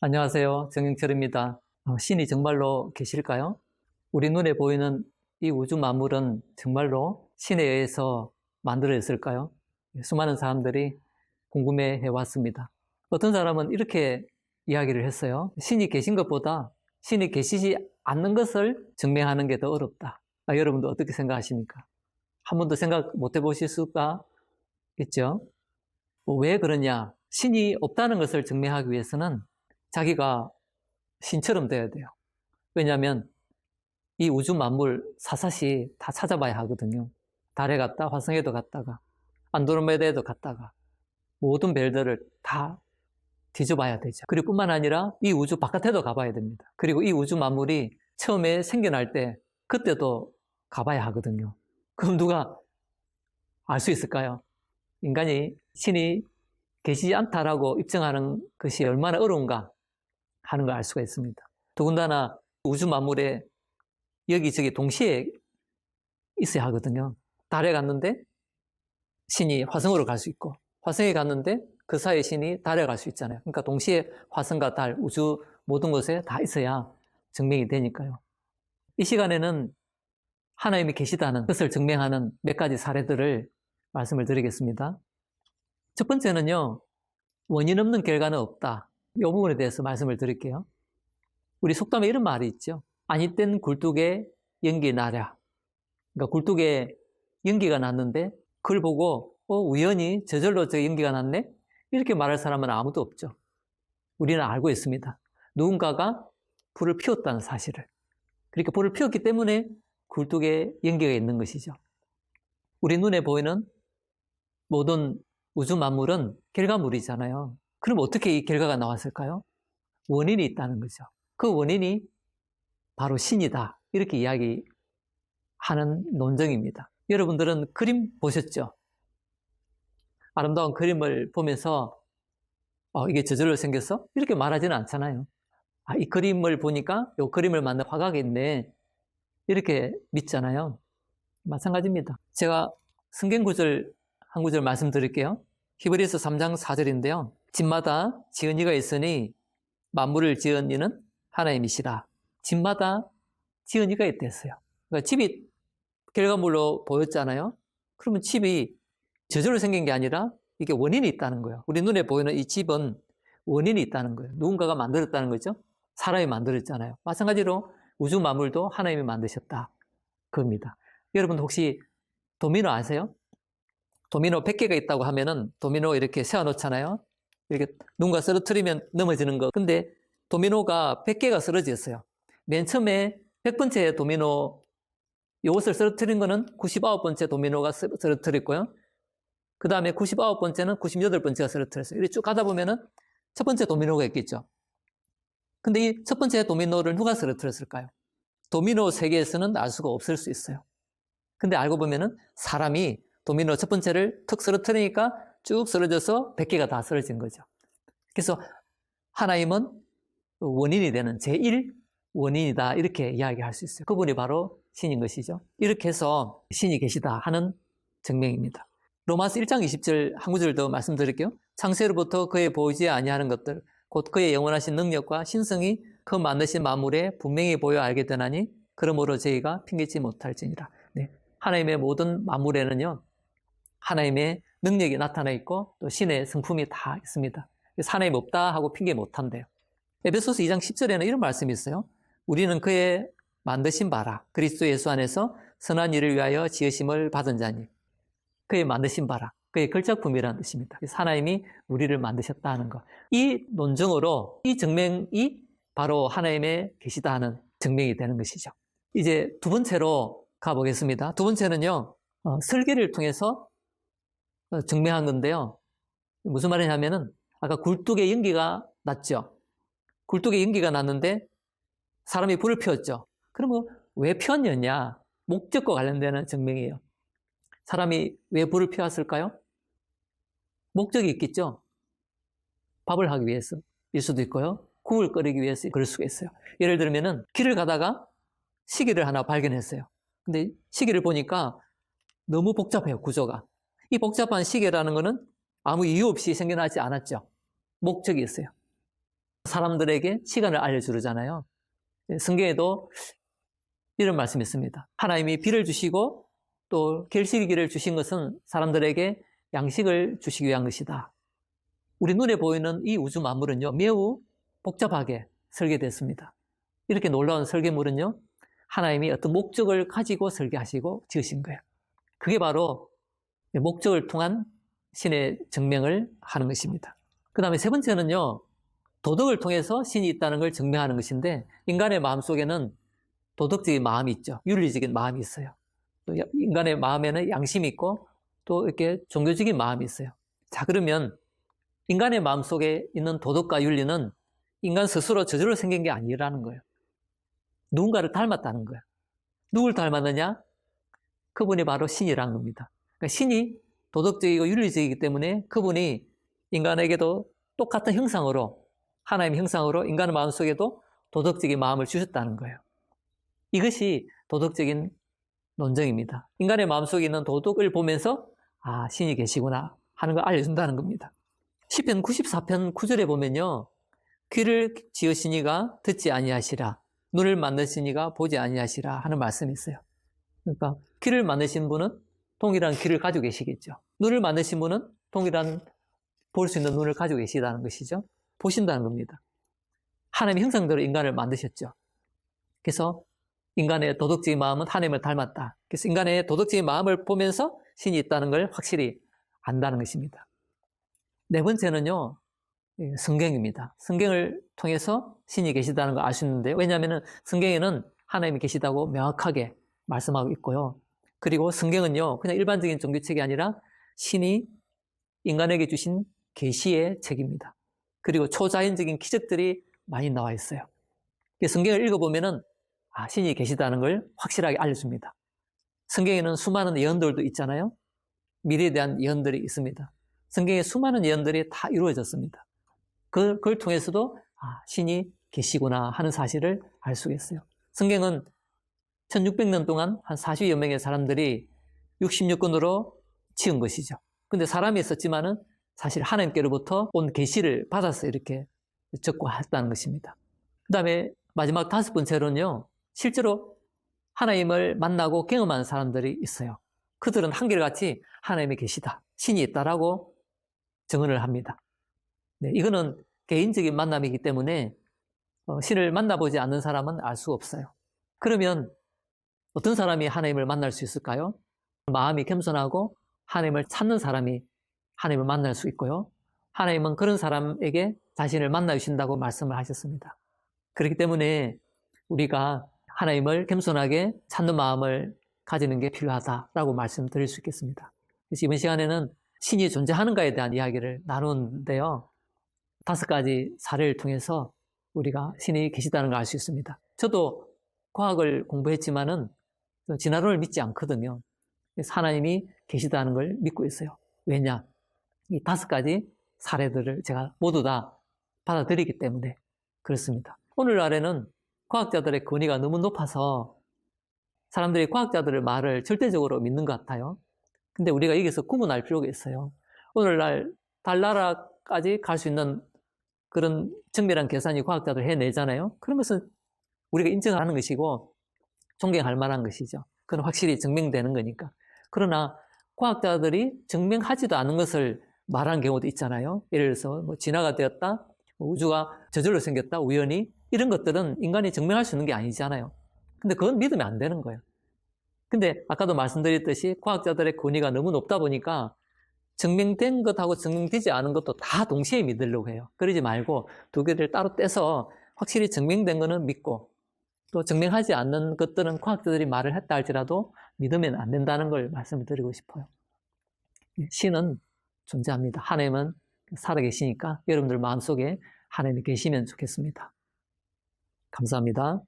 안녕하세요. 정영철입니다. 신이 정말로 계실까요? 우리 눈에 보이는 이 우주 만물은 정말로 신에 의해서 만들어졌을까요? 수많은 사람들이 궁금해 왔습니다. 어떤 사람은 이렇게 이야기를 했어요. 신이 계신 것보다 신이 계시지 않는 것을 증명하는 게 더 어렵다. 여러분도 어떻게 생각하십니까? 한 번도 생각 못 해보실 수가 있죠? 왜 그러냐? 신이 없다는 것을 증명하기 위해서는 자기가 신처럼 돼야 돼요. 왜냐하면 이 우주 만물 사사시 다 찾아봐야 하거든요. 달에 갔다 화성에도 갔다가 안드로메다에도 갔다가 모든 별들을 다 뒤져봐야 되죠. 그리고 뿐만 아니라 이 우주 바깥에도 가봐야 됩니다. 그리고 이 우주 만물이 처음에 생겨날 때 그때도 가봐야 하거든요. 그럼 누가 알 수 있을까요? 인간이 신이 계시지 않다라고 입증하는 것이 얼마나 어려운가 하는 걸 알 수가 있습니다. 더군다나 우주 만물에 여기저기 동시에 있어야 하거든요. 달에 갔는데 신이 화성으로 갈 수 있고, 화성에 갔는데 그 사이에 신이 달에 갈 수 있잖아요. 그러니까 동시에 화성과 달, 우주 모든 곳에 다 있어야 증명이 되니까요. 이 시간에는 하나님이 계시다는 것을 증명하는 몇 가지 사례들을 말씀을 드리겠습니다. 첫 번째는요, 원인 없는 결과는 없다. 이 부분에 대해서 말씀을 드릴게요. 우리 속담에 이런 말이 있죠. 아니 땐 굴뚝에 연기 나랴. 그러니까 굴뚝에 연기가 났는데 그걸 보고 우연히 저절로 저 연기가 났네? 이렇게 말할 사람은 아무도 없죠. 우리는 알고 있습니다. 누군가가 불을 피웠다는 사실을. 그러니까 불을 피웠기 때문에 굴뚝에 연기가 있는 것이죠. 우리 눈에 보이는 모든 우주 만물은 결과물이잖아요. 그럼 어떻게 이 결과가 나왔을까요? 원인이 있다는 거죠. 그 원인이 바로 신이다. 이렇게 이야기하는 논증입니다. 여러분들은 그림 보셨죠? 아름다운 그림을 보면서 이게 저절로 생겼어? 이렇게 말하지는 않잖아요. 이 그림을 보니까 이 그림을 만든 화가가 있네. 이렇게 믿잖아요. 마찬가지입니다. 제가 성경 구절 한 구절 말씀드릴게요. 히브리서 3장 4절인데요. 집마다 지은 이가 있으니 만물을 지은 이는 하나님이시라. 집마다 지은 이가 있댔어요. 그러니까 집이 결과물로 보였잖아요. 그러면 집이 저절로 생긴 게 아니라 이게 원인이 있다는 거예요. 우리 눈에 보이는 이 집은 원인이 있다는 거예요. 누군가가 만들었다는 거죠. 사람이 만들었잖아요. 마찬가지로 우주 만물도 하나님이 만드셨다. 그겁니다. 여러분 혹시 도미노 아세요? 도미노 100개가 있다고 하면은 도미노 이렇게 세워놓잖아요. 이렇게 누군가 쓰러뜨리면 넘어지는 거. 근데 도미노가 100개가 쓰러졌어요. 맨 처음에 100번째 도미노 이것을 쓰러뜨린 거는 99번째 도미노가 쓰러뜨렸고요. 그 다음에 99번째는 98번째가 쓰러뜨렸어요. 이렇게 쭉 가다 보면은 첫 번째 도미노가 있겠죠. 근데 이 첫 번째 도미노를 누가 쓰러뜨렸을까요? 도미노 세계에서는 알 수가 없을 수 있어요. 근데 알고 보면은 사람이 도미노 첫 번째를 툭 쓰러뜨리니까 쭉 쓰러져서 100개가 다 쓰러진 거죠. 그래서 하나님은 원인이 되는 제1 원인이다. 이렇게 이야기할 수 있어요. 그분이 바로 신인 것이죠. 이렇게 해서 신이 계시다 하는 증명입니다. 로마서 1장 20절 한 구절 더 말씀드릴게요. 창세로부터 그의 보이지 아니하는 것들 곧 그의 영원하신 능력과 신성이 그 만드신 만물에 분명히 보여 알게 되나니 그러므로 저희가 핑계지 못할지니라. 네. 하나님의 모든 만물에는요. 하나님의 능력이 나타나 있고 또 신의 성품이 다 있습니다. 그래서 하나님 없다 하고 핑계 못한대요. 에베소서 2장 10절에는 이런 말씀이 있어요. 우리는 그의 만드신 바라 그리스도 예수 안에서 선한 일을 위하여 지으심을 받은 자니 그의 만드신 바라 그의 걸작품이라는 뜻입니다. 그래서 하나님이 우리를 만드셨다 하는 것. 이 논증으로 이 증명이 바로 하나님의 계시다 하는 증명이 되는 것이죠. 이제 두 번째로 가보겠습니다. 두 번째는요. 설계를 통해서 증명한 건데요. 무슨 말이냐면은 아까 굴뚝에 연기가 났죠. 굴뚝에 연기가 났는데 사람이 불을 피웠죠. 그러면 왜 피웠느냐? 목적과 관련되는 증명이에요. 사람이 왜 불을 피웠을까요? 목적이 있겠죠. 밥을 하기 위해서일 수도 있고요. 국을 끓이기 위해서 그럴 수가 있어요. 예를 들면은 길을 가다가 시계를 하나 발견했어요. 근데 시계를 보니까 너무 복잡해요, 구조가. 이 복잡한 시계라는 거는 아무 이유 없이 생겨나지 않았죠. 목적이 있어요. 사람들에게 시간을 알려주잖아요. 성경에도 이런 말씀이 있습니다. 하나님이 비를 주시고 또 결실기를 주신 것은 사람들에게 양식을 주시기 위한 것이다. 우리 눈에 보이는 이 우주 만물은요, 매우 복잡하게 설계됐습니다. 이렇게 놀라운 설계물은요, 하나님이 어떤 목적을 가지고 설계하시고 지으신 거예요. 그게 바로 목적을 통한 신의 증명을 하는 것입니다. 그 다음에 세 번째는요, 도덕을 통해서 신이 있다는 걸 증명하는 것인데, 인간의 마음속에는 도덕적인 마음이 있죠. 윤리적인 마음이 있어요. 또 인간의 마음에는 양심이 있고 또 이렇게 종교적인 마음이 있어요. 자, 그러면 인간의 마음속에 있는 도덕과 윤리는 인간 스스로 저절로 생긴 게 아니라는 거예요. 누군가를 닮았다는 거예요. 누굴 닮았느냐? 그분이 바로 신이라는 겁니다. 그러니까 신이 도덕적이고 윤리적이기 때문에 그분이 인간에게도 똑같은 형상으로, 하나님의 형상으로 인간의 마음속에도 도덕적인 마음을 주셨다는 거예요. 이것이 도덕적인 논증입니다. 인간의 마음속에 있는 도덕을 보면서 아, 신이 계시구나 하는 걸 알려준다는 겁니다. 시편 94편 9절에 보면요, 귀를 지으시니가 듣지 아니하시라, 눈을 만드시니가 보지 아니하시라 하는 말씀이 있어요. 그러니까 귀를 만드신 분은 동일한 귀를 가지고 계시겠죠. 눈을 만드신 분은 동일한 볼 수 있는 눈을 가지고 계시다는 것이죠. 보신다는 겁니다. 하나님의 형상대로 인간을 만드셨죠. 그래서 인간의 도덕적인 마음은 하나님을 닮았다. 그래서 인간의 도덕적인 마음을 보면서 신이 있다는 걸 확실히 안다는 것입니다. 네 번째는요, 성경입니다. 성경을 통해서 신이 계시다는 걸 알 수 있는데요. 왜냐하면 성경에는 하나님이 계시다고 명확하게 말씀하고 있고요. 그리고 성경은요, 그냥 일반적인 종교책이 아니라 신이 인간에게 주신 계시의 책입니다. 그리고 초자연적인 기적들이 많이 나와 있어요. 성경을 읽어보면은 아, 신이 계시다는 걸 확실하게 알려줍니다. 성경에는 수많은 예언들도 있잖아요. 미래에 대한 예언들이 있습니다. 성경에 수많은 예언들이 다 이루어졌습니다. 그걸 통해서도 아, 신이 계시구나 하는 사실을 알 수가 있어요. 성경은 1600년 동안 한 40여 명의 사람들이 66권으로 지은 것이죠. 근데 사람이 썼지만은 사실 하나님께로부터 온 계시를 받아서 이렇게 적고 했다는 것입니다. 그 다음에 마지막 다섯 번째로는요, 실제로 하나님을 만나고 경험한 사람들이 있어요. 그들은 한결같이 하나님이 계시다, 신이 있다라고 증언을 합니다. 네, 이거는 개인적인 만남이기 때문에 신을 만나보지 않는 사람은 알 수 없어요. 그러면 어떤 사람이 하나님을 만날 수 있을까요? 마음이 겸손하고 하나님을 찾는 사람이 하나님을 만날 수 있고요. 하나님은 그런 사람에게 자신을 만나 주신다고 말씀을 하셨습니다. 그렇기 때문에 우리가 하나님을 겸손하게 찾는 마음을 가지는 게 필요하다라고 말씀드릴 수 있겠습니다. 그래서 이번 시간에는 신이 존재하는가에 대한 이야기를 나누는데요. 5가지 사례를 통해서 우리가 신이 계시다는 걸 알 수 있습니다. 저도 과학을 공부했지만은 진화론을 믿지 않거든요. 그래서 하나님이 계시다는 걸 믿고 있어요. 왜냐? 이 5가지 사례들을 제가 모두 다 받아들이기 때문에 그렇습니다. 오늘날에는 과학자들의 권위가 너무 높아서 사람들이 과학자들의 말을 절대적으로 믿는 것 같아요. 근데 우리가 여기서 구분할 필요가 있어요. 오늘날 달나라까지 갈 수 있는 그런 정밀한 계산이 과학자들 해내잖아요. 그런 것은 우리가 인정하는 것이고 존경할 만한 것이죠. 그건 확실히 증명되는 거니까. 그러나 과학자들이 증명하지도 않은 것을 말하는 경우도 있잖아요. 예를 들어서 뭐 진화가 되었다, 우주가 저절로 생겼다, 우연히, 이런 것들은 인간이 증명할 수 있는 게 아니잖아요. 근데 그건 믿으면 안 되는 거예요. 근데 아까도 말씀드렸듯이 과학자들의 권위가 너무 높다 보니까 증명된 것하고 증명되지 않은 것도 다 동시에 믿으려고 해요. 그러지 말고 두 개를 따로 떼서 확실히 증명된 거는 믿고 또 증명하지 않는 것들은 과학자들이 말을 했다 할지라도 믿으면 안 된다는 걸 말씀을 드리고 싶어요. 신은 존재합니다. 하나님은 살아계시니까 여러분들 마음속에 하나님이 계시면 좋겠습니다. 감사합니다.